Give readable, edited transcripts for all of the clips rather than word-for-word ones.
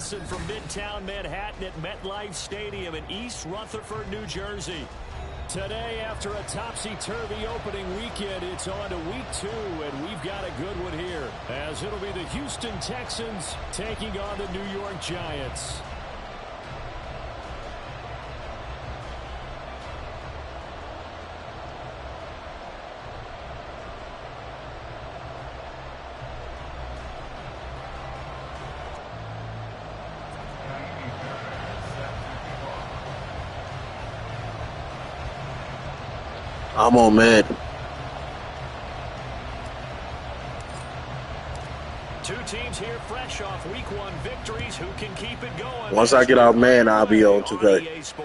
Johnson from Midtown Manhattan at MetLife Stadium in East Rutherford, New Jersey. Today, after a topsy-turvy opening weekend, it's on to week 2, and we've got a good one here, as it'll be the Houston Texans taking on the New York Giants. I'm on Madden. Two teams here fresh off week 1 victories. Who can keep it going? Once I get off Madden, I'll be on 2K. So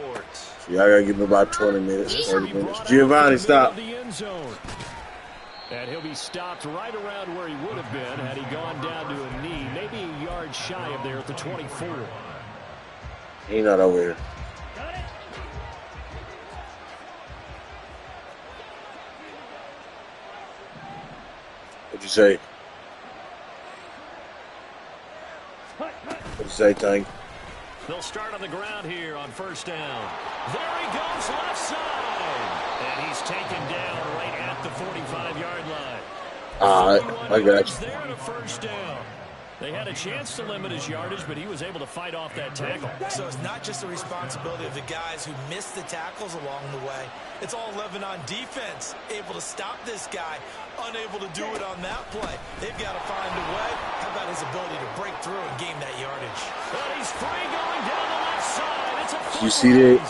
y'all gotta give me about 20 minutes, 30 minutes. Giovanni, stop. And he'll be stopped right around where he would have been had he gone down to a knee, maybe a yard shy of there at the 24. He not over here. What'd you say? What'd you say, Tank? They'll start on the ground here on first down. There he goes, left side. And he's taken down right at the 45-yard line. All right, I got you. There to first down. They had a chance to limit his yardage, but he was able to fight off that tackle. So it's not just the responsibility of the guys who missed the tackles along the way. It's all 11 on defense, able to stop this guy, unable to do it on that play. They've got to find a way. How about his ability to break through and gain that yardage? But he's free going down the left side. It's a You see that?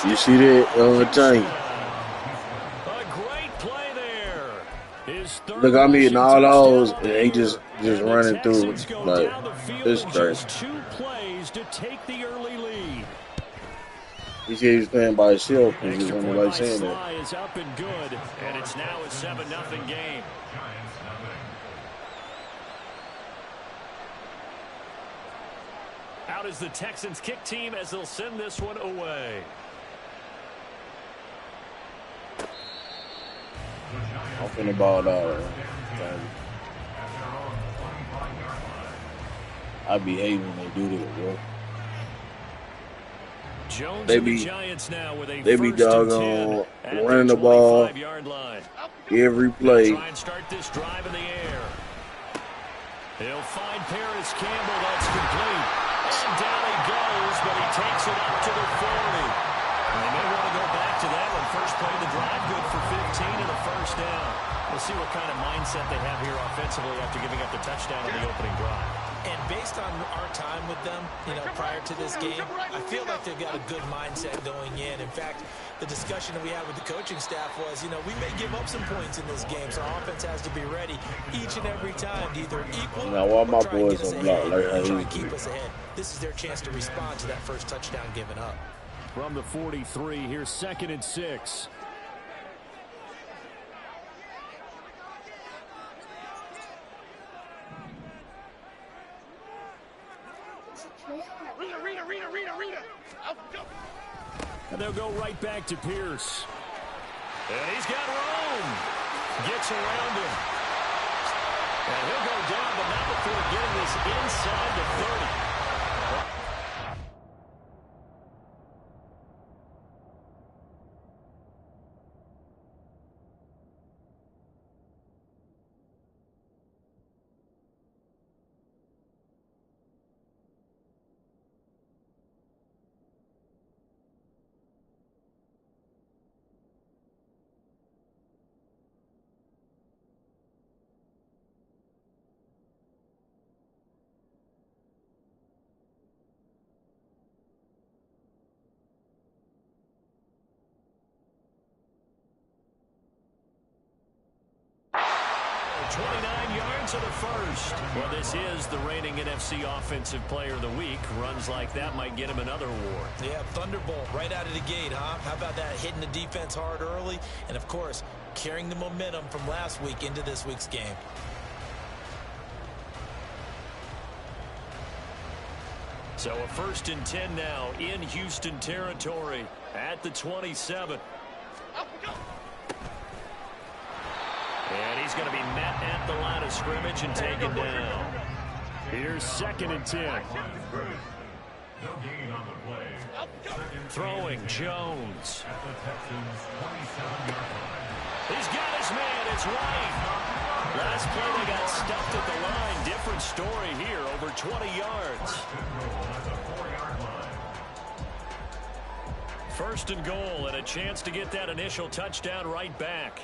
You see that, Tank? A great play there. Look, I'm eating all those, and he just running through. Like, it's crazy. 2 plays to take the early lead. He said he was playing by himself because he wasn't like saying that. Fly is up and good, and it's now a 7-0 game. Out is the Texans kick team as they'll send this one away. I'm finna ball out. I be hating when they do this, bro. Jones they and be, the Giants now with a they be doggone running the ball every play. Try and start this drive in the air. He'll find Paris Campbell. That's complete. And down he goes, but he takes it up to the 40. They may want to go back to that one. First play of the drive, good for 15 and a first down. We'll see what kind of mindset they have here offensively after giving up the touchdown on the opening drive. And based on our time with them, prior to this game, I feel like they've got a good mindset going in. In fact, the discussion that we had with the coaching staff was, we may give up some points in this game, so our offense has to be ready each and every time to either equal or try and get us ahead. Try and keep us ahead. This is their chance to respond to that first touchdown given up. From the 43, here's 2nd and 6. And they'll go right back to Pierce. And he's got room. Gets around him. And he'll go down, but not before getting this inside the 30. To the first. Well, this is the reigning NFC Offensive Player of the Week. Runs like that might get him another award. Yeah, Thunderbolt right out of the gate, huh? How about that? Hitting the defense hard early, and of course, carrying the momentum from last week into this week's game. So a 1st and 10 now in Houston territory at the 27. And he's going to be met at the line of scrimmage and taken down. Here's 2nd and 10. Throwing Jones. He's got his man. It's White. Last play they got stuffed at the line. Different story here. Over 20 yards. 1st and goal and a chance to get that initial touchdown right back.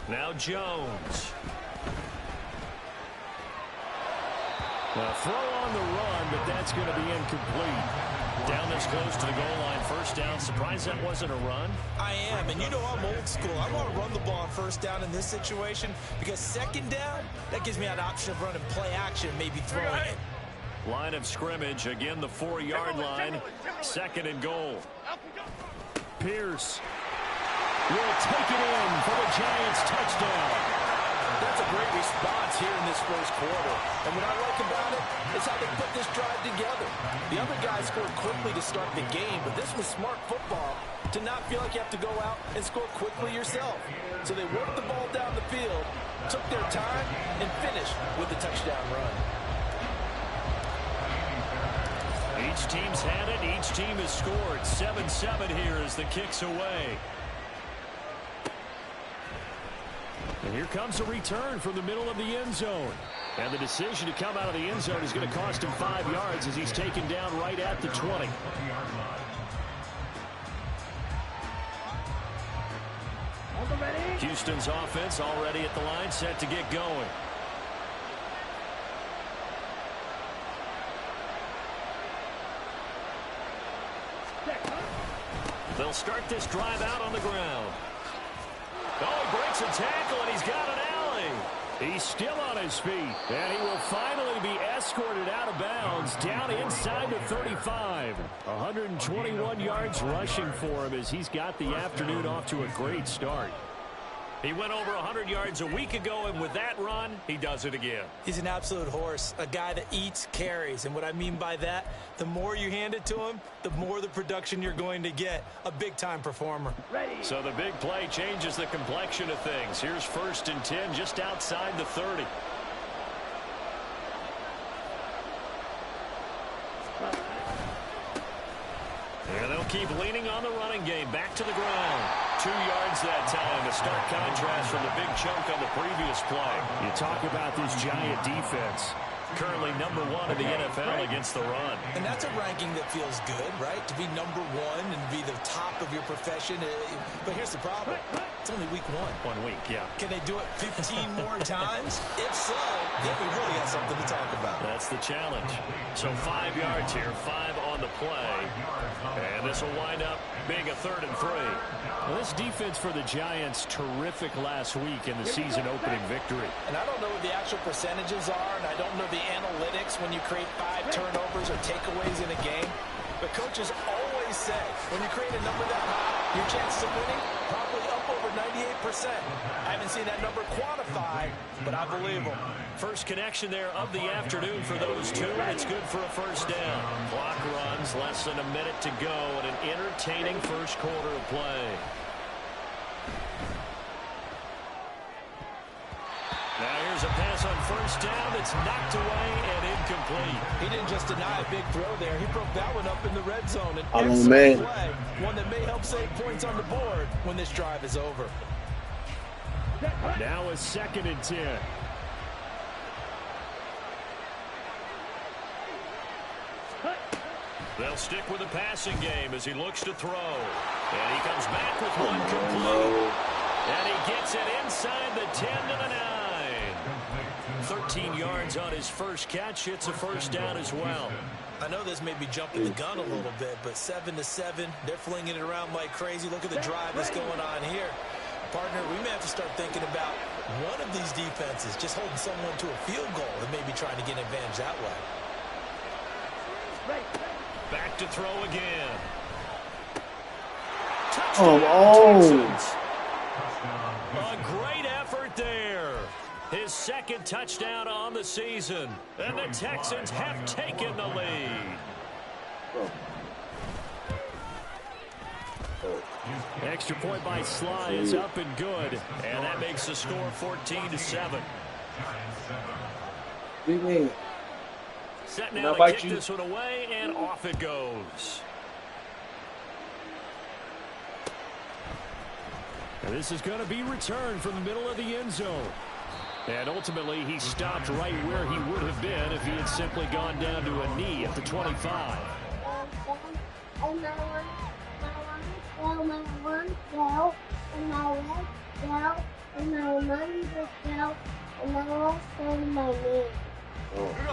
Now Jones. A throw on the run, but that's going to be incomplete. Down this close to the goal line, 1st down. Surprised that wasn't a run? I am, and you know I'm old school. I want to run the ball on 1st down in this situation because 2nd down, that gives me an option of running play action, maybe throwing it. Line of scrimmage, again the 4-yard line. 2nd and goal. Pierce will take it in for the Giants touchdown. That's a great response here in this 1st quarter. And what I like about it is how they put this drive together. The other guys scored quickly to start the game, but this was smart football to not feel like you have to go out and score quickly yourself. So they worked the ball down the field, took their time, and finished with the touchdown run. Each team's had it. Each team has scored. 7-7 here as the kick's away. And here comes a return from the middle of the end zone. And the decision to come out of the end zone is going to cost him 5 yards as he's taken down right at the 20. Houston's offense already at the line, set to get going. They'll start this drive out on the ground. Oh, he breaks a tackle, and he's got an alley. He's still on his feet, and he will finally be escorted out of bounds down inside the 35. 121 yards rushing for him as he's got the afternoon off to a great start. He went over 100 yards a week ago, and with that run, he does it again. He's an absolute horse, a guy that eats carries. And what I mean by that, the more you hand it to him, the more the production you're going to get. A big-time performer. So the big play changes the complexion of things. Here's 1st and 10 just outside the 30. And they'll keep leaning on the running game. Back to the ground. 2 yards that time. A stark contrast from the big chunk on the previous play. You talk about this Giant defense. Currently number 1 in the NFL against the run. And that's a ranking that feels good, right? To be number 1 and be the top of your profession. But here's the problem. It's only week 1. 1 week, yeah. Can they do it 15 more times? If so, then we really got something to talk about. That's the challenge. So 5 yards here, 5 on the play. And this will wind up being a 3rd and 3. Well, this defense for the Giants, terrific last week in the season-opening victory. And I don't know what the actual percentages are, and I don't know the analytics when you create 5 turnovers or takeaways in a game. But coaches always say, when you create a number that high, your chances of winning probably up over 98%. I haven't seen that number quantified, but I believe them. First connection there of the afternoon for those two. It's good for a 1st down. Clock runs, less than a minute to go, and an entertaining 1st quarter of play. Now here's a pass on 1st down that's knocked away and incomplete. He didn't just deny a big throw there. He broke that one up in the red zone. An man. play, one that may help save points on the board when this drive is over. Now a 2nd and 10. They'll stick with the passing game as he looks to throw. And he comes back with one complete. And he gets it inside the 10 to the 9. 13 yards on his first catch. It's a 1st down as well. I know this may be jumping the gun a little bit, but 7-7, they're flinging it around like crazy. Look at the drive that's going on here. Partner, we may have to start thinking about one of these defenses just holding someone to a field goal and maybe trying to get an advantage that way. Back to throw again. Oh. A great effort there. His 2nd touchdown on the season. And the Texans have taken the lead. Extra point by Sly is up and good, and that makes the score 14-7. Big man. Set now to kick this one away, and off it goes. And this is going to be returned from the middle of the end zone. And ultimately, he stopped right where he would have been if he had simply gone down to a knee at the 25.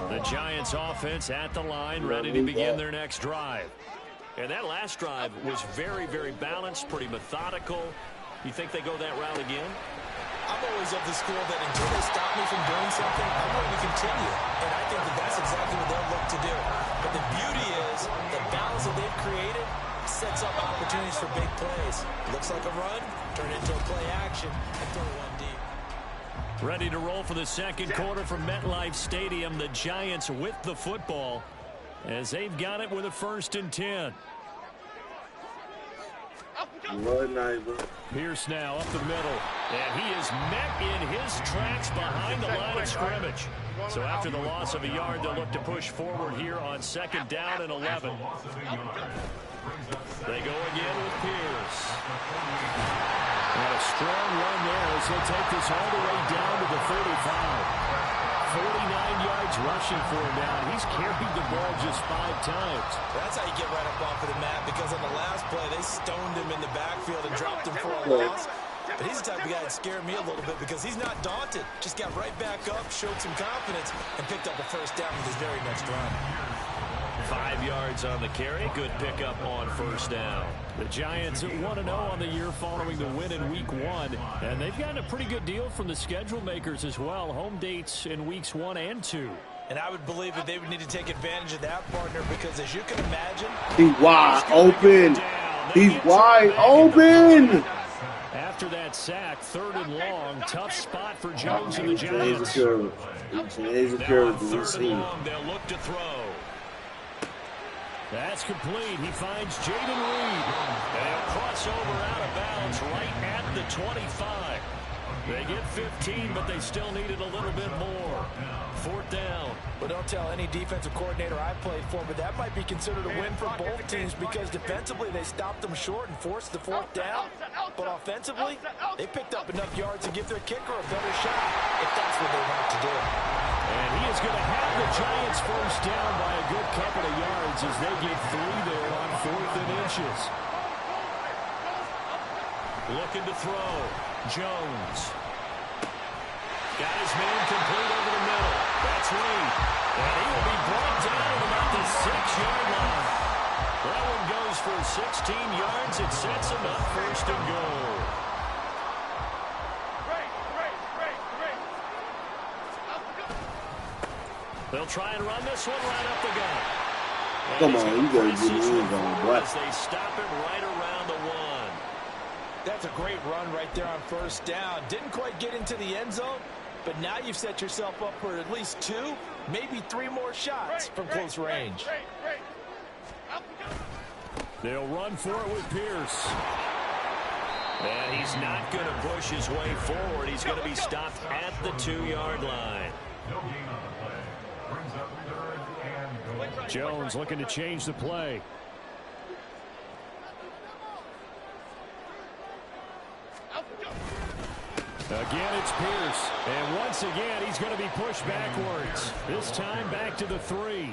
The Giants offense at the line, ready to begin their next drive. And that last drive was very, very balanced, pretty methodical. You think they go that route again? I'm always of the school that until they stop me from doing something, I'm going to continue. And I think that that's exactly what they'll look to do. But the beauty is the balance that they've created sets up opportunities for big plays. Looks like a run, turn into a play action, and throw one deep. Ready to roll for the second quarter from MetLife Stadium. The Giants with the football as they've got it with a 1st and 10. Pierce now up the middle, and he is met in his tracks behind the line of scrimmage. So after the loss of a yard, they'll look to push forward here on 2nd down and 11. They go again with Pierce. And a strong run there as he'll take this all the way down to the 35. 49 yards rushing for him now. He's carried the ball just 5 times. That's how you get right up off of the mat, because on the last play, they stoned him in the backfield and dropped him for a loss. But he's the type of guy that scared me a little bit because he's not daunted. Just got right back up, showed some confidence, and picked up a 1st down with his very next run. 5 yards on the carry. Good pickup on 1st down. The Giants at 1-0 on the year following the win in Week 1. And they've gotten a pretty good deal from the schedule makers as well. Home dates in Weeks 1 and 2. And I would believe that they would need to take advantage of that, partner, because as you can imagine, he's wide open. He's wide open. After that sack, 3rd and long, tough spot for Jones and the Giants. Now on 3rd and long, they'll look to throw. That's complete. He finds Jaden Reed. And he'll cross over out of bounds right at the 25. They get 15, but they still needed a little bit more. 4th down. But don't tell any defensive coordinator I played for, but that might be considered a win for both teams because defensively they stopped them short and forced the 4th down. But offensively, they picked up enough yards to give their kicker a better shot if that's what they want to do. And he is going to have the Giants 1st down by a good couple of yards as they get 3 there on 4th and inches. Looking to throw. Jones. Got his man complete over the middle. That's Reed. And he will be brought down at about the 6-yard line. That one goes for 16 yards. It sets him up 1st and goal. They'll try and run this one right up the gut. Come on, you gotta get me in on what? They stop him right around the 1. That's a great run right there on 1st down. Didn't quite get into the end zone, but now you've set yourself up for at least 2, maybe 3 more shots from close range. They'll run for it with Pierce. And he's not going to push his way forward. He's going to be stopped at the 2-yard line. Jones looking to change the play. Again, it's Pierce. And once again, he's going to be pushed backwards. This time back to the 3.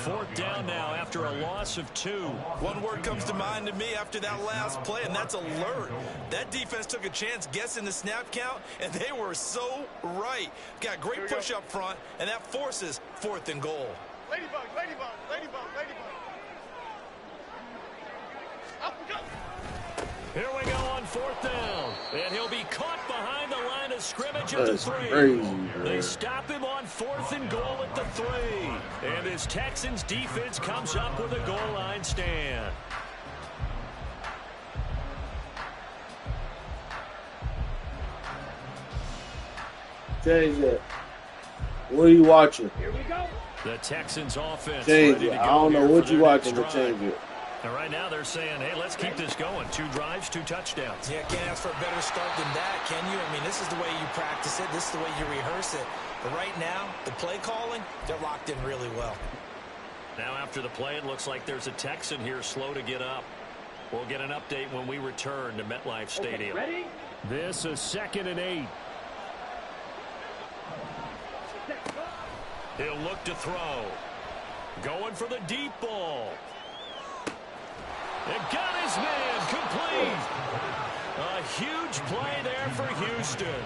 4th down now after a loss of 2. One word comes to mind to me after that last play, and that's alert. That defense took a chance guessing the snap count, and they were so right. Got great push up front, and that forces 4th and goal. Ladybug, ladybug, ladybug, ladybug. Here we go on 4th down. And he'll be caught behind the line of scrimmage at the 3. Crazy, they stop him on 4th and goal at the 3. And his Texans defense comes up with a goal line stand. Change it. What are you watching? Here we go. The Texans offense. Change ready it. to go. I don't know what you're watching, but change it. And right now they're saying, hey, let's keep this going. 2 drives, 2 touchdowns. Yeah, can't ask for a better start than that, can you? I mean, this is the way you practice it. This is the way you rehearse it. But right now, the play calling, they're locked in really well. Now after the play, it looks like there's a Texan here slow to get up. We'll get an update when we return to MetLife Stadium. Okay, ready? This is 2nd and 8. He'll look to throw. Going for the deep ball. It got his man complete. A huge play there for Houston.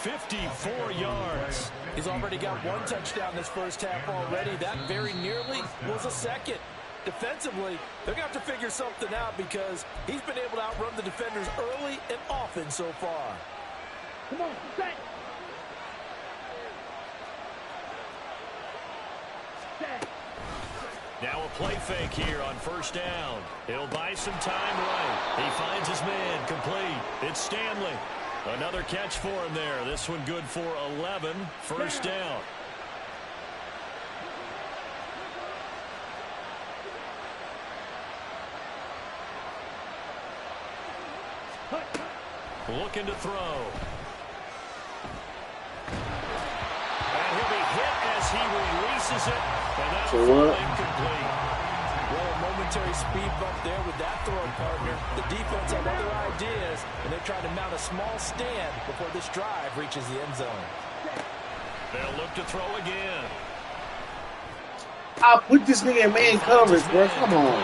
54 yards. He's already got 1 touchdown this first half already. That very nearly was a second. Defensively, they're going to have to figure something out because he's been able to outrun the defenders early and often so far. Come on, set. Set. Now a play fake here on 1st down. He'll buy some time right. He finds his man complete. It's Stanley. Another catch for him there. This one good for 11. 1st down. Looking to throw. And he'll be hit as he releases it. And that's incomplete. Well, a momentary speed bump there with that throw partner. The defense had other ideas, and they're trying to mount a small stand before this drive reaches the end zone. They'll look to throw again. I'll put this nigga in man coverage, bro. Come on.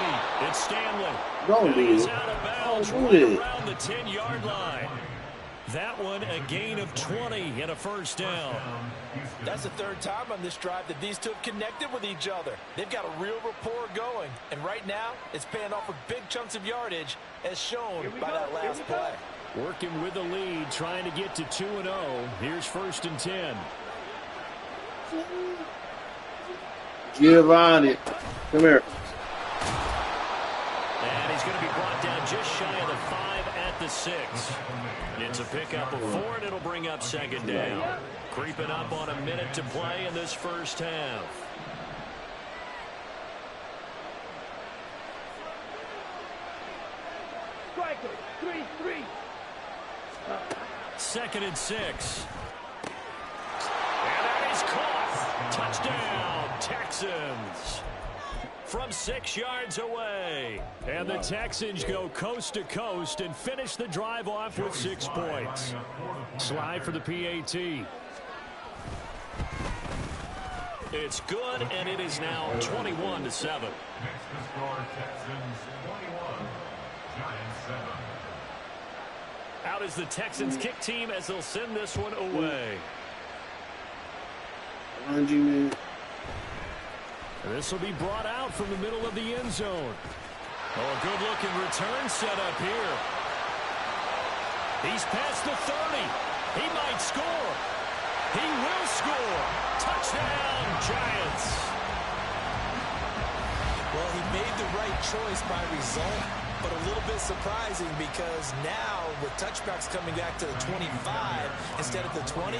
It's Stanley. Don't do He's it. out of bounds Don't right do it. around the 10-yard line. That one a gain of 20 and a 1st down. That's the 3rd time on this drive that these two have connected with each other. They've got a real rapport going. And right now, it's paying off with big chunks of yardage as shown by that last play. Working with the lead, trying to get to 2-0. Here's 1st and 10. Giovanni, come here. And he's going to be brought down just shy of the 5 at the 6. It's a pickup of 4, and it'll bring up 2nd down. Creeping up on a minute to play in this first half. Striker, 3-3. 2nd and 6. And that is caught. Touchdown, Texans. From 6 yards away. And the Texans go coast to coast and finish the drive off with 6 points. Slide for the PAT. It's good, and it is now 21-7. Out is the Texans kick team as they'll send this one away. This will be brought out from the middle of the end zone. Oh, a good-looking return set up here. He's past the 30. He might score. He will score. Touchdown, Giants. Well, he made the right choice by result, but a little bit surprising because now with touchbacks coming back to the 25 instead of the 20,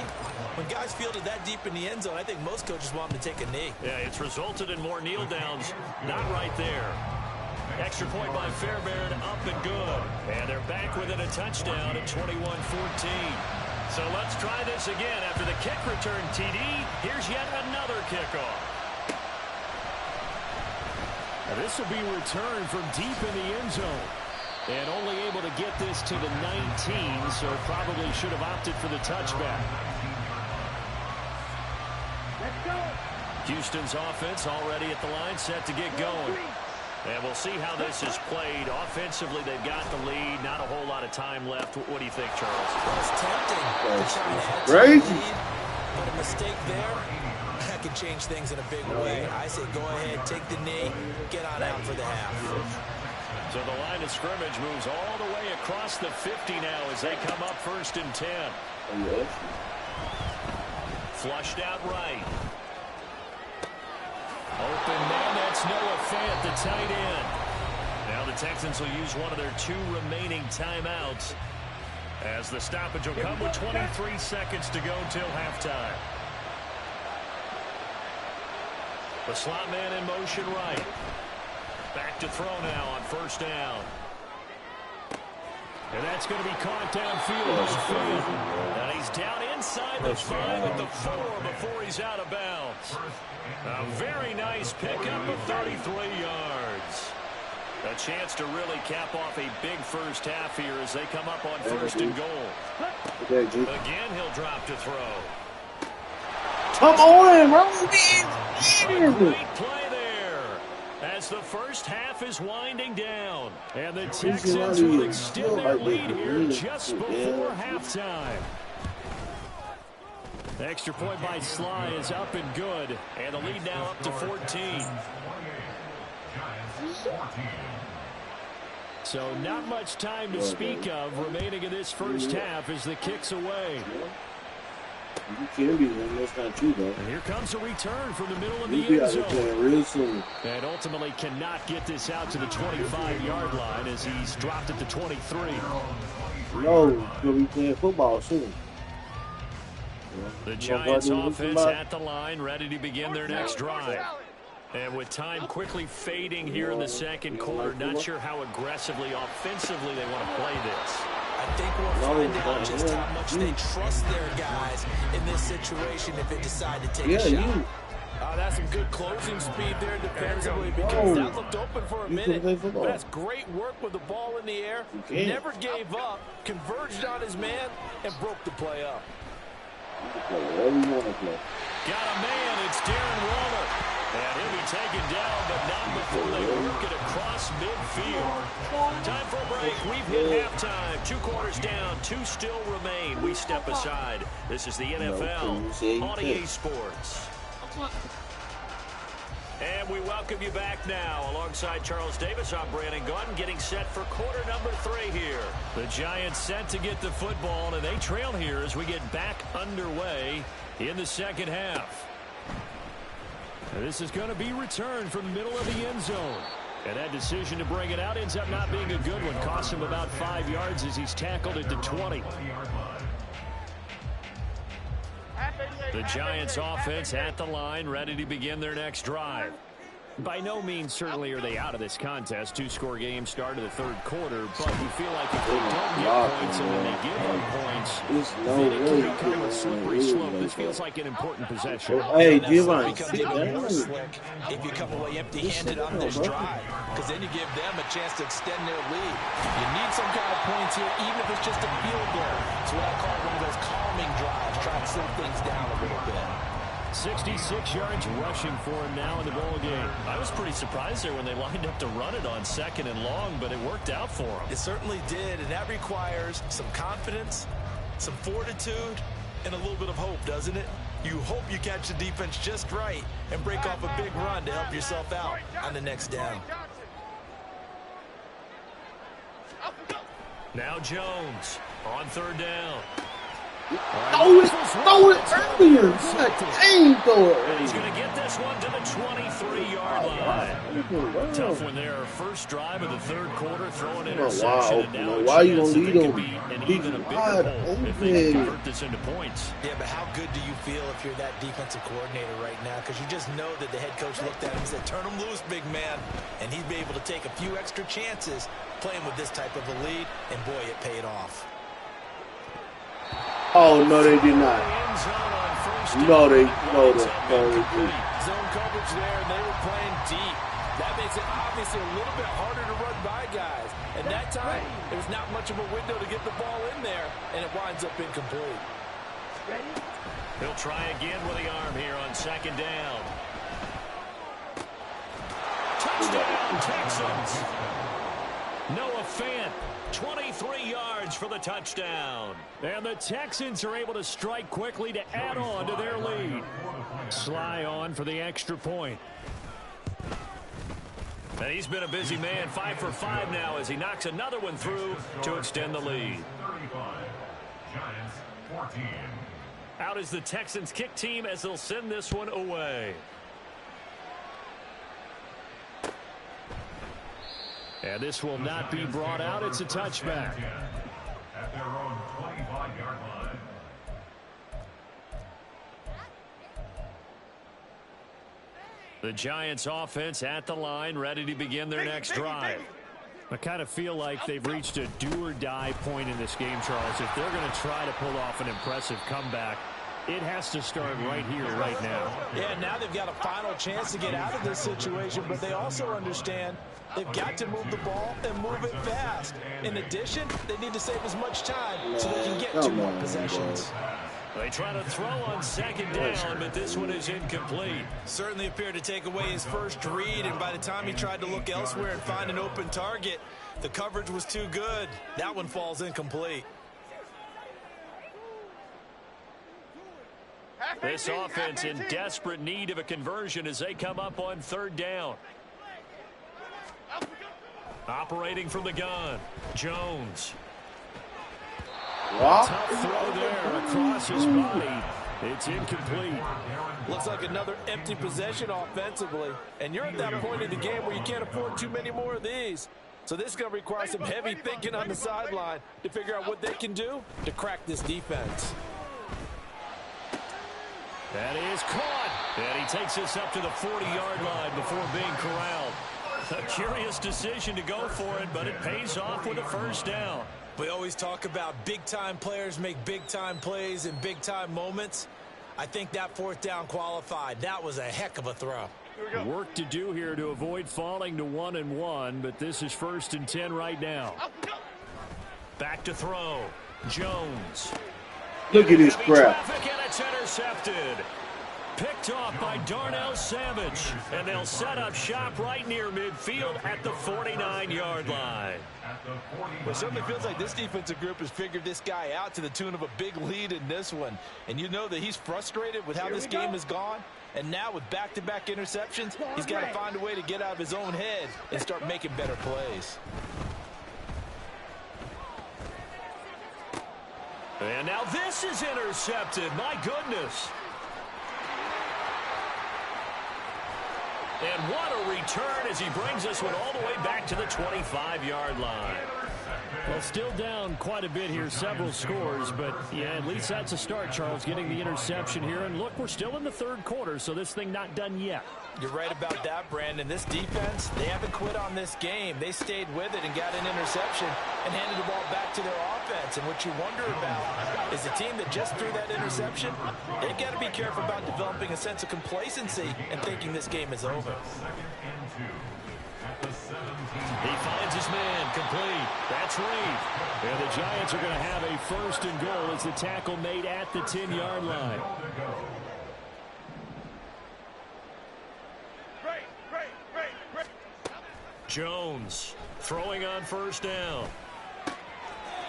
when guys fielded that deep in the end zone, I think most coaches want them to take a knee. Yeah, it's resulted in more kneel downs. Not right there. Extra point by Fairbairn, up and good. And they're back within a touchdown at 21-14. So let's try this again. After the kick return TD, here's yet another kickoff. Now this will be returned from deep in the end zone. And only able to get this to the 19, so probably should have opted for the touchback. Let's go. Houston's offense already at the line, set to get going. And we'll see how this is played. Offensively, they've got the lead. Not a whole lot of time left. What do you think, Charles? Well, it's tempting to try and add to the Crazy. lead, but a mistake there, that can change things in a big way. I say go ahead, take the knee, get on out for the half. So the line of scrimmage moves all the way across the 50 now as they come up 1st and 10. Flushed out right. Open man, that's Noah Fant, the tight end. Now the Texans will use one of their 2 remaining timeouts as the stoppage will come with 23 seconds to go till halftime. The slot man in motion right. Back to throw now on first down. And that's going to be caught downfield. And he's down inside the 5 at the 4 before he's out of bounds. A very nice pickup of 33 yards. A chance to really cap off a big first half here as they come up on first and goal. Again, he'll drop to throw. Come on, bro. A great play there as the first half is winding down. And the Texans will extend their lead here just before halftime. The extra point by Sly is up and good. And the lead now up to 14. So not much time to speak of remaining in this first half as the kick's away. You can be one. That's not true, though. And here comes a return from the middle of the end zone. Real soon. And ultimately cannot get this out to the 25-yard line as he's dropped at the 23. No, he's going to be playing football soon. The Giants offense at the line, ready to begin their next drive. And with time quickly fading here in the second quarter, not sure how aggressively, offensively they want to play this. I think we'll find out just how much they trust their guys in this situation if they decide to take a shot. That's some good closing speed there defensively because that looked open for a minute. But that's great work with the ball in the air. Never gave up, converged on his man, and broke the play up. Got a man, it's Darren Waller. And he'll be taken down, but not before they work it across midfield. Time for a break. We've hit halftime. 2 quarters down, 2 still remain. We step aside. This is the NFL on EA Sports. And we welcome you back now. Alongside Charles Davis, I'm Brandon Gaunt, getting set for quarter number 3 here. The Giants set to get the football, and they trail here as we get back underway in the second half. This is going to be returned from the middle of the end zone. And that decision to bring it out ends up not being a good one. Costs him about 5 yards as he's tackled at the 20. The Giants offense at the line, ready to begin their next drive. By no means certainly are they out of this contest. 2-score game start of the third quarter, but you feel like if they don't get points and then they give them points, then it can be kind of a slippery slope. This feels like an important possession. Hey, Giovanni, if you come away empty-handed on this drive, because then you give them a chance to extend their lead. You need some kind of points here, even if it's just a field goal. It's what I call one of those calming drives, try to slow things down a little bit. 66 yards rushing for him now in the ball game. I was pretty surprised there when they lined up to run it on 2nd and long, but it worked out for him. It certainly did, and that requires some confidence, some fortitude, and a little bit of hope, doesn't it? You hope you catch the defense just right and break off a big run to help yourself out on the next down. Now Jones on 3rd down. Throw it earlier. Dang, throw it earlier. He's going to get this one to the 23-yard line. Tough one there. First drive of the third quarter, throwing interception. And now why you going to lead them? If they convert this into points. Yeah, but how good do you feel if you're that defensive coordinator right now? Because you just know that the head coach looked at him and said, turn him loose, big man. And he'd be able to take a few extra chances playing with this type of a lead. And, boy, it paid off. Oh, no, they did not. No, they did. Zone coverage there, and they were playing deep. That makes it obviously a little bit harder to run by guys. And that time, there was not much of a window to get the ball in there, and it winds up incomplete. He'll try again with the arm here on 2nd down. Touchdown, Texans. Noah Fant, 23 yards for the touchdown. And the Texans are able to strike quickly to add on to their lead. Sly on for the extra point. And he's been a busy man, 5 for 5 now as he knocks another one through to extend the lead. Out is the Texans kick team as they'll send this one away. And this will not be brought out. It's a touchback. At their own 25-yard line. The Giants offense at the line, ready to begin their next drive. I kind of feel like they've reached a do-or-die point in this game, Charles. If they're going to try to pull off an impressive comeback, it has to start right here, right now. Yeah, now they've got a final chance to get out of this situation, but they also understand they've got to move the ball and move it fast. In addition, they need to save as much time so they can get 2 more possessions. They try to throw on second down, but this one is incomplete. Certainly appeared to take away his first read, and by the time he tried to look elsewhere and find an open target, the coverage was too good. That one falls incomplete. This offense in desperate need of a conversion as they come up on third down. Operating from the gun, Jones. Tough throw there across his body. It's incomplete. Looks like another empty possession offensively. And you're at that point in the game where you can't afford too many more of these. So this is going to require some heavy thinking on the sideline to figure out what they can do to crack this defense. That is caught. And he takes us up to the 40-yard line before being corralled. A curious decision to go for it, but it pays off with a first down. We always talk about big-time players make big-time plays in big-time moments. I think that fourth down qualified. That was a heck of a throw. Work to do here to avoid falling to 1-1, but this is 1st and 10 right now. Back to throw. Jones. Look at this crap. Traffic, and it's intercepted. Picked off by Darnell Savage. And they'll set up shop right near midfield at the 49-yard line. Well, it certainly feels like this defensive group has figured this guy out to the tune of a big lead in this one. And you know that he's frustrated with how this game has gone. And now with back-to-back interceptions, he's got to find a way to get out of his own head and start making better plays. And now this is intercepted. My goodness. And what a return as he brings this one all the way back to the 25-yard line. Well, still down quite a bit here, several scores, but yeah, at least that's a start, Charles, getting the interception here. And look, we're still in the third quarter, so this thing not done yet. You're right about that, Brandon. This defense, they haven't quit on this game. They stayed with it and got an interception and handed the ball back to their offense. And what you wonder about is the team that just threw that interception, they've got to be careful about developing a sense of complacency and thinking this game is over. He finds his man, complete. That's Reed. And the Giants are going to have a 1st and goal as the tackle made at the 10-yard line. Jones throwing on first down.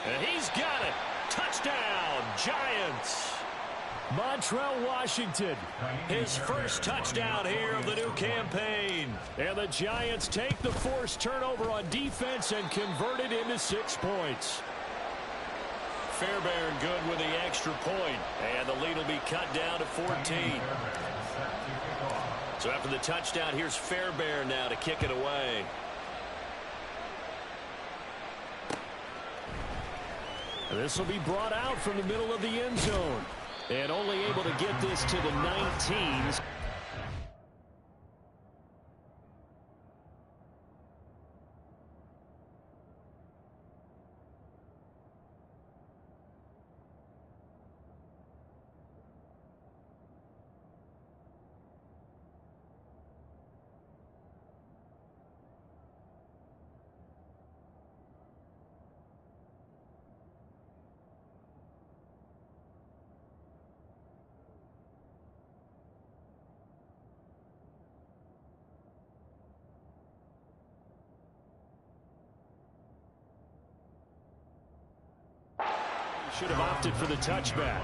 And he's got it. Touchdown, Giants. Montrell Washington, his first touchdown here of the new campaign. And the Giants take the forced turnover on defense and convert it into 6 points. Fairbairn good with the extra point. And the lead will be cut down to 14. So after the touchdown, here's Fairbairn now to kick it away. This will be brought out from the middle of the end zone. And only able to get this to the 19s. Should have opted for the touchback.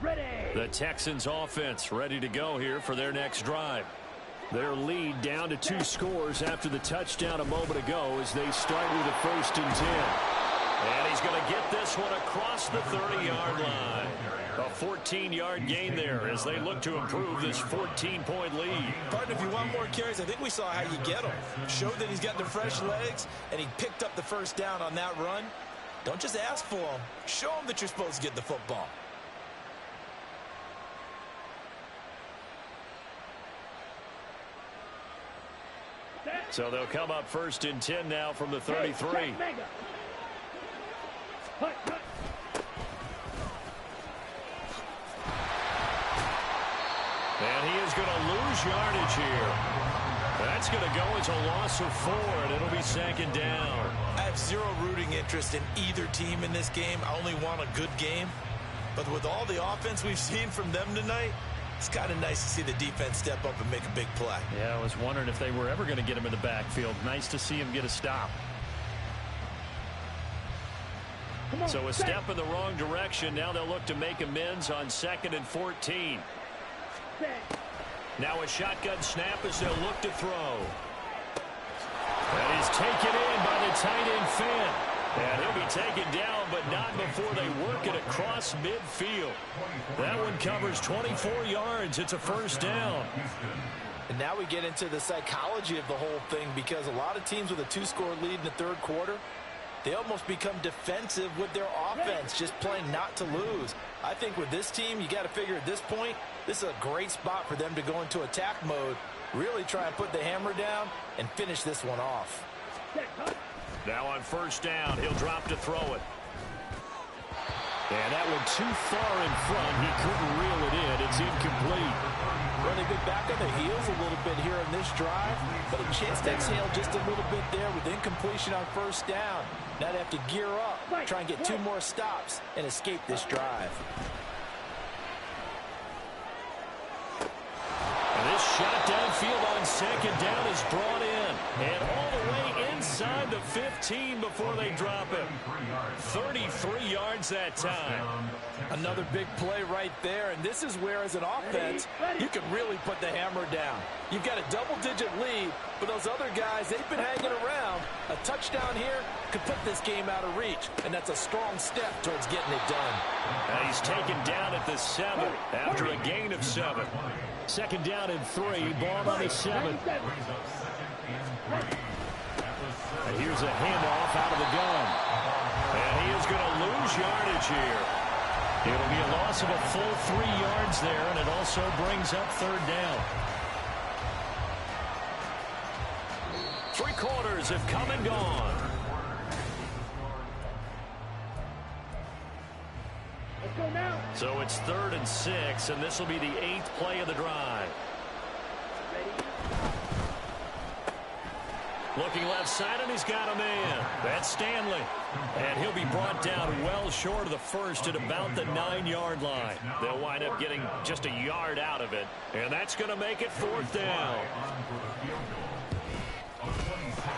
Ready. The Texans offense ready to go here for their next drive. Their lead down to 2 scores after the touchdown a moment ago as they start with a 1st and 10. And he's He's going to get this one across the 30-yard line. A 14-yard gain there as they look to improve this 14-point lead. Partner, if you want more carries, I think we saw how you get him. Showed that he's got the fresh legs, and he picked up the first down on that run. Don't just ask for him. Show him that you're supposed to get the football. So they'll come up 1st and 10 now from the 33. And he is going to lose yardage here. That's going to go as a loss of 4, and it'll be 2nd down. I have zero rooting interest in either team in this game. I only want a good game. But with all the offense we've seen from them tonight, it's kind of nice to see the defense step up and make a big play. Yeah, I was wondering if they were ever going to get him in the backfield. Nice to see him get a stop. So a step in the wrong direction. Now they'll look to make amends on 2nd and 14. Now a shotgun snap as they'll look to throw. That is taken in by the tight end Finn. And he'll be taken down, but not before they work it across midfield. That one covers 24 yards. It's a 1st down. And now we get into the psychology of the whole thing, because a lot of teams with a 2-score lead in the 3rd quarter, they almost become defensive with their offense, just playing not to lose. I think with this team, you got to figure at this point, this is a great spot for them to go into attack mode, really try and put the hammer down and finish this one off. Now on 1st down, he'll drop to throw it. And that one too far in front. He couldn't reel it in. It's incomplete. Well, they've been back on their heels a little bit here in this drive, but a chance to exhale just a little bit there with incompletion on 1st down. Now they have to gear up, try and get 2 more stops and escape this drive. And this shot downfield on 2nd down is brought in. And all the way inside the 15 before they drop him. 33 yards that time. Another big play right there, and this is where, as an offense, you can really put the hammer down. You've got a double-digit lead, but those other guys, they've been hanging around. A touchdown here could put this game out of reach, and that's a strong step towards getting it done. And he's taken down at the 7 after a gain of 7. 2nd down and 3. Ball on the 7. And here's a handoff out of the gun. And he is going to lose yardage here. It'll be a loss of a full 3 yards there, and it also brings up 3rd down. 3 quarters have come and gone. Let's go now. So it's 3rd and 6, and this will be the 8th play of the drive. Looking left side, and he's got a man. That's Stanley. And he'll be brought down well short of the 1st at about the 9-yard line. They'll wind up getting just a yard out of it. And that's going to make it 4th down.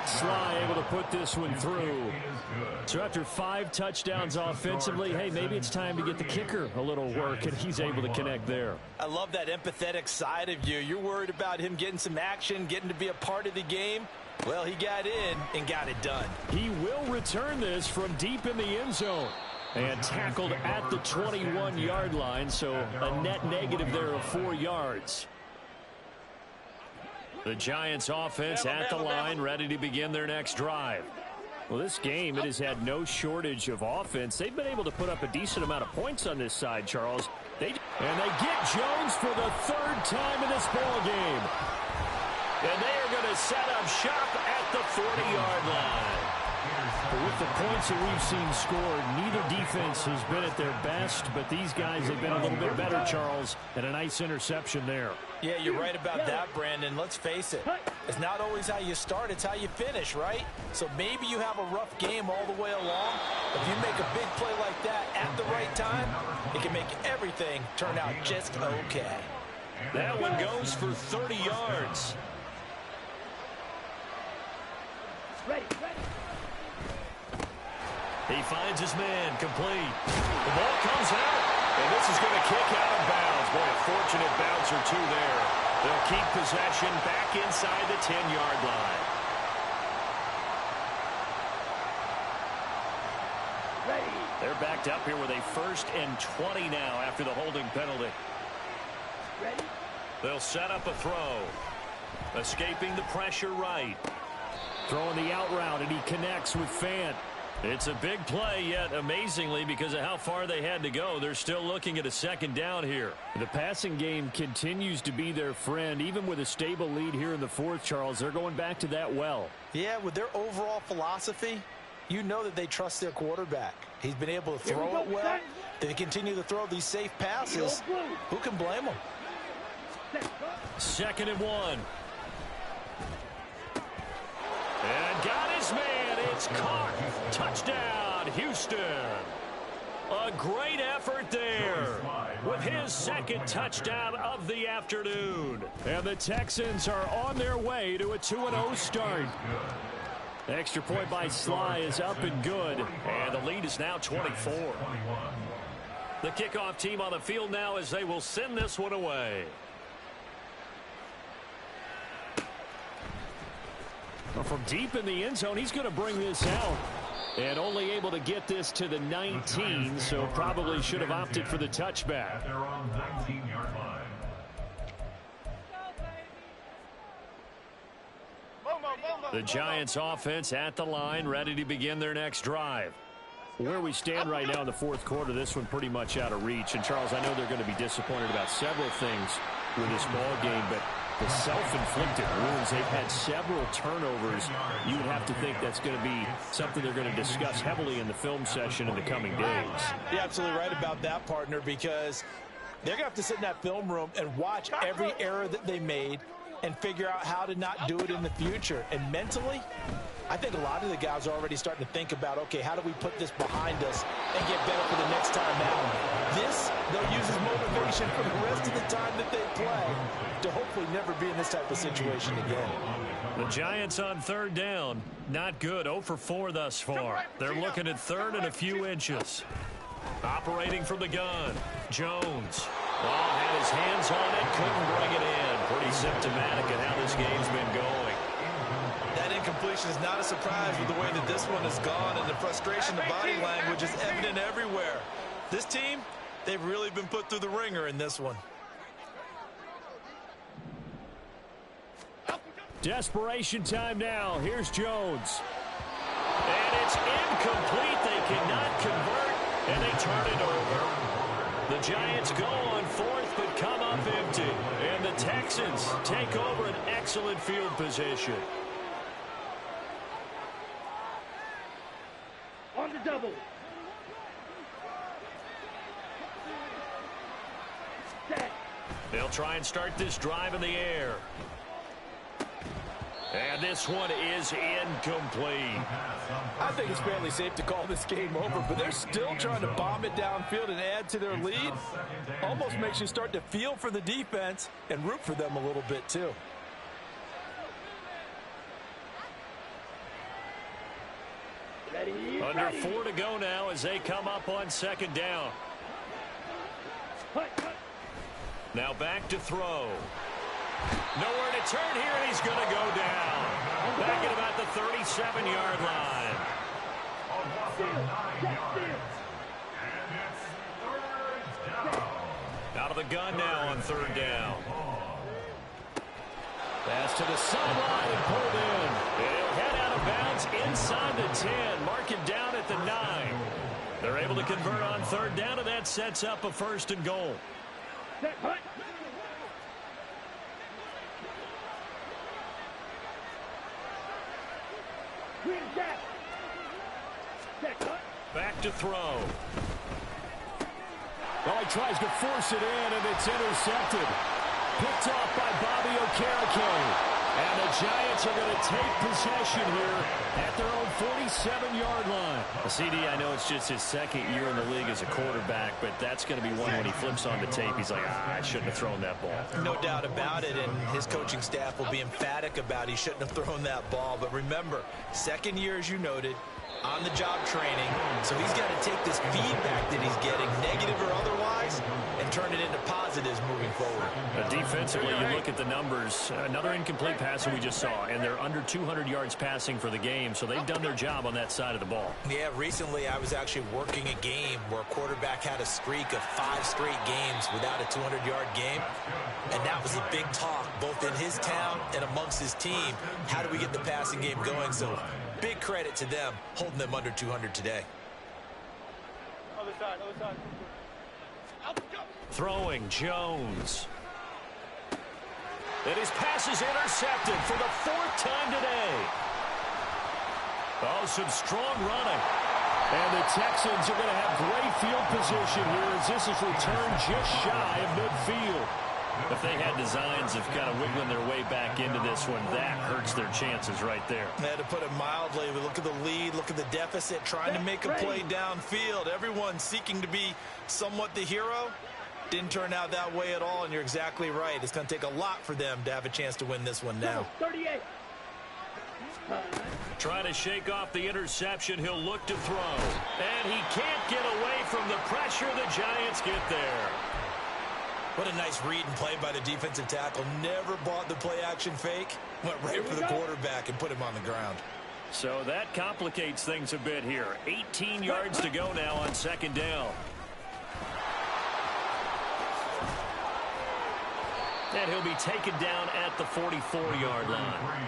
Sly able to put this one through. So after 5 touchdowns offensively, hey, maybe it's time to get the kicker a little work, and he's able to connect there. I love that empathetic side of you. You're worried about him getting some action, getting to be a part of the game. Well, he got in and got it done. He will return this from deep in the end zone. And tackled at the 21-yard line, so a net negative there of 4 yards. The Giants offense at the line, ready to begin their next drive. Well, this game, it has had no shortage of offense. They've been able to put up a decent amount of points on this side, Charles. And they get Jones for the 3rd time in this ball game. And they are going to set up shop at the 40-yard line. But with the points that we've seen scored, neither defense has been at their best, but these guys have been a little bit better, Charles, and a nice interception there. Yeah, you're right about that, Brandon. Let's face it. It's not always how you start, it's how you finish, right? So maybe you have a rough game all the way along. If you make a big play like that at the right time, it can make everything turn out just okay. That one goes for 30 yards. Ready. He finds his man, complete. The ball comes out, and this is going to kick out of bounds. Boy, a fortunate bounce or 2 there. They'll keep possession back inside the 10-yard line. They're backed up here with a 1st and 20 now after the holding penalty. They'll set up a throw. Escaping the pressure right. Throwing the out route, and he connects with Fant. It's a big play, yet amazingly, because of how far they had to go, they're still looking at a 2nd down here. The passing game continues to be their friend. Even with a stable lead here in the 4th, Charles, they're going back to that well. Yeah, with their overall philosophy, you know that they trust their quarterback. He's been able to throw it well. They continue to throw these safe passes. Who can blame them? 2nd and 1. And got his man. It's caught. Touchdown, Houston. A great effort there with his 2nd touchdown of the afternoon. And the Texans are on their way to a 2-0 start. Extra point by Sly is up and good. And the lead is now 24. The kickoff team on the field now as they will send this one away. Well, from deep in the end zone, he's going to bring this out. And only able to get this to the 19, so probably should have opted for the touchback. They're on 19-yard line. The Giants offense at the line, ready to begin their next drive. Where we stand right now in the 4th quarter, this one pretty much out of reach. And, Charles, I know they're going to be disappointed about several things with this ball game, but the self-inflicted wounds, they've had several turnovers. You would have to think that's going to be something they're going to discuss heavily in the film session in the coming days. You're absolutely right about that, partner, because they're going to have to sit in that film room and watch every error that they made and figure out how to not do it in the future. And mentally, I think a lot of the guys are already starting to think about, okay, how do we put this behind us and get better for the next time out? This, they'll use as motivation for the rest of the time that they play to hopefully never be in this type of situation again. The Giants on 3rd down. Not good. 0 for 4 thus far. They're looking at 3rd and a few inches. Operating from the gun. Jones. Had his hands on it. Couldn't bring it in. Pretty symptomatic of how this game's been going. That incompletion is not a surprise with the way that this one has gone, and the frustration, the body language is evident everywhere. This team, they've really been put through the ringer in this one. Desperation time now. Here's Jones. And it's incomplete. They cannot convert, and they turn it over. The Giants go on 4th, but come up empty. And the Texans take over an excellent field position. On the double. Set. They'll try and start this drive in the air. And this one is incomplete. I think it's fairly safe to call this game over, but they're still trying to bomb it downfield and add to their lead. Almost makes you start to feel for the defense and root for them a little bit too. Under 4 to go now as they come up on 2nd down. Now back to throw. Nowhere to turn here, and he's going to go down. Back at about the 37-yard line. Out of the gun now on 3rd down. Pass to the sideline and pulled in. It'll head out of bounds inside the 10. Mark him down at the 9. They're able to convert on 3rd down, and that sets up a 1st and goal. Back to throw. Well, he tries to force it in, and it's intercepted. Picked off by Bobby Okereke. And the Giants are going to take possession here at their own 47-yard line. CD, I know it's just his 2nd year in the league as a quarterback, but that's going to be one when he flips on the tape. He's like, I shouldn't have thrown that ball. No doubt about it, and his coaching staff will be emphatic about he shouldn't have thrown that ball. But remember, 2nd year, as you noted, on-the-job training, so he's got to take this feedback that he's getting, negative or otherwise, and turn it into positives moving forward. Defensively, you look at the numbers. Another incomplete passing we just saw, and they're under 200 yards passing for the game, so they've done their job on that side of the ball. Yeah, recently I was actually working a game where a quarterback had a streak of 5 straight games without a 200-yard game, and that was a big talk, both in his town and amongst his team. How do we get the passing game going? So big credit to them holding them under 200 today. Other side, other side. Throwing Jones. And his pass is intercepted for the 4th time today. Oh, some strong running. And the Texans are going to have great field position here as this is returned just shy of midfield. If they had designs of kind of wiggling their way back into this one, that hurts their chances right there. To put it mildly, we look at the lead, look at the deficit, trying to make a play downfield. Everyone seeking to be somewhat the hero. Didn't turn out that way at all, and you're exactly right. It's going to take a lot for them to have a chance to win this one now. 38. Trying to shake off the interception. He'll look to throw. And he can't get away from the pressure. The Giants get there. What a nice read and play by the defensive tackle. Never bought the play-action fake. Went right for the quarterback and put him on the ground. So that complicates things a bit here. 18 yards to go now on 2nd down. And he'll be taken down at the 44-yard line.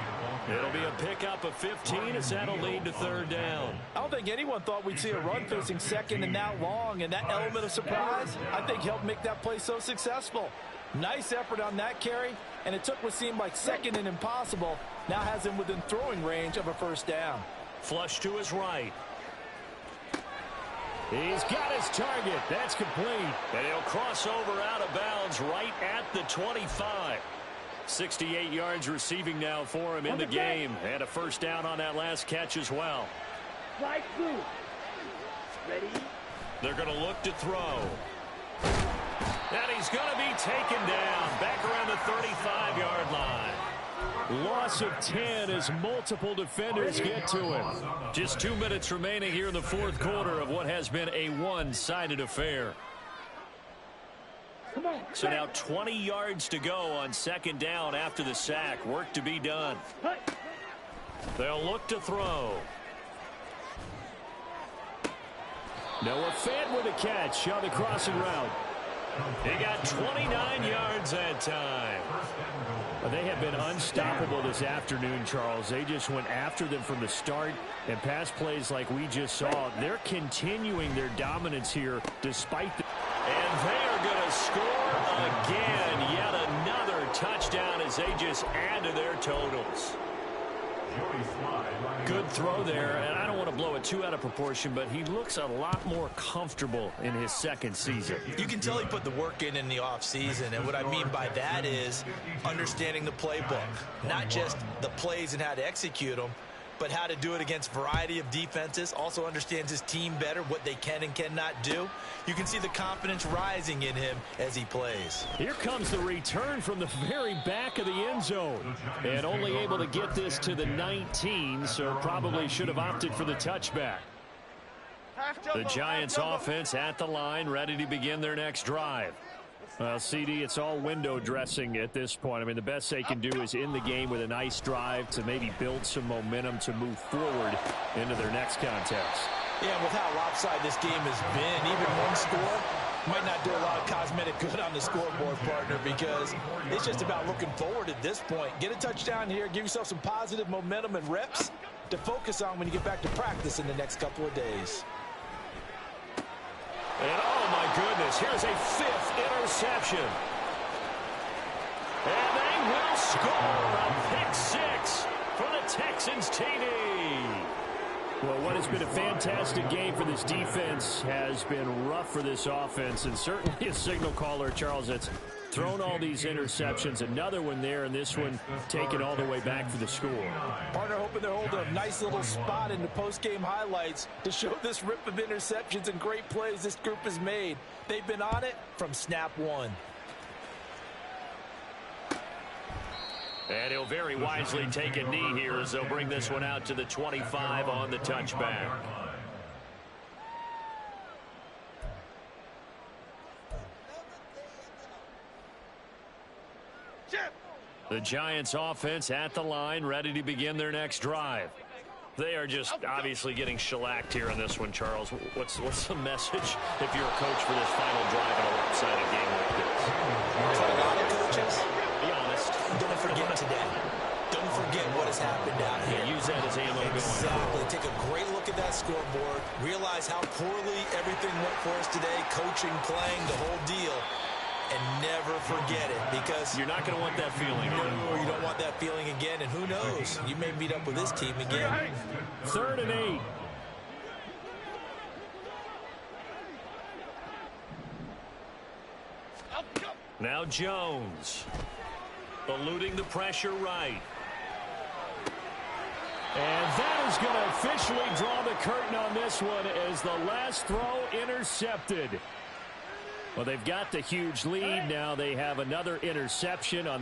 It'll be a pickup of 15 as that'll lead to 3rd down. I don't think anyone thought we'd see a run facing 2nd and that long, and that element of surprise, I think, helped make that play so successful. Nice effort on that carry, and it took what seemed like 2nd and impossible, now has him within throwing range of a 1st down. Flush to his right. He's got his target. That's complete. And he'll cross over out of bounds right at the 25. 68 yards receiving now for him in the game. And a 1st down on that last catch as well. Slide through. Ready? They're going to look to throw. And he's going to be taken down back around the 35-yard line. Loss of 10 as multiple defenders get to him. Just 2 minutes remaining here in the 4th quarter of what has been a one-sided affair. So now 20 yards to go on 2nd down after the sack. Work to be done. They'll look to throw. Noah Fant with a catch on the crossing route. He got 29 yards that time. They have been unstoppable this afternoon, Charles. They just went after them from the start, and pass plays like we just saw. They're continuing their dominance here despite the... And they are going to score again. Yet another touchdown as they just add to their totals. Good throw there, and I don't want to blow it too out of proportion, but he looks a lot more comfortable in his 2nd season. You can tell he put the work in the offseason, and what I mean by that is understanding the playbook, not just the plays and how to execute them, but how to do it against a variety of defenses. Also understands his team better, what they can and cannot do. You can see the confidence rising in him as he plays. Here comes the return from the very back of the end zone. And only able to get this to the 19, so probably should have opted for the touchback. The Giants offense at the line, ready to begin their next drive. Well, CD, it's all window dressing at this point. I mean, the best they can do is in the game with a nice drive to maybe build some momentum to move forward into their next contest. Yeah, with how lopsided this game has been, even one score might not do a lot of cosmetic good on the scoreboard, partner, because it's just about looking forward at this point. Get a touchdown here, give yourself some positive momentum and reps to focus on when you get back to practice in the next couple of days. And oh my goodness, here's a 5th interception. And they will score a pick 6 for the Texans TD. Well, what has been a fantastic game for this defense has been rough for this offense, and certainly a signal caller, Charles, that's thrown all these interceptions. Another one there, and this one taken all the way back for the score. Partner hoping they're holding a nice little spot in the post-game highlights to show this rip of interceptions and great plays this group has made. They've been on it from snap one. And he'll very wisely take a knee here as they'll bring this one out to the 25 on the touchback. The Giants offense at the line, ready to begin their next drive. They are just obviously getting shellacked here in this one, Charles. What's the message if you're a coach for this final drive in a lopsided game like this? For a lot of coaches, be honest. Don't forget today. Don't forget what has happened down here. Yeah, use that as ammo going Exactly. Take a great look at that scoreboard. Realize how poorly everything went for us today. Coaching, playing, the whole deal. And never forget it, because you're not going to want that feeling. No, you don't want that feeling again. And who knows? You may meet up with this team again. 3rd and 8. Now Jones. Eluding the pressure right. And that is going to officially draw the curtain on this one as the last throw intercepted. Well, they've got the huge lead. Now they have another interception on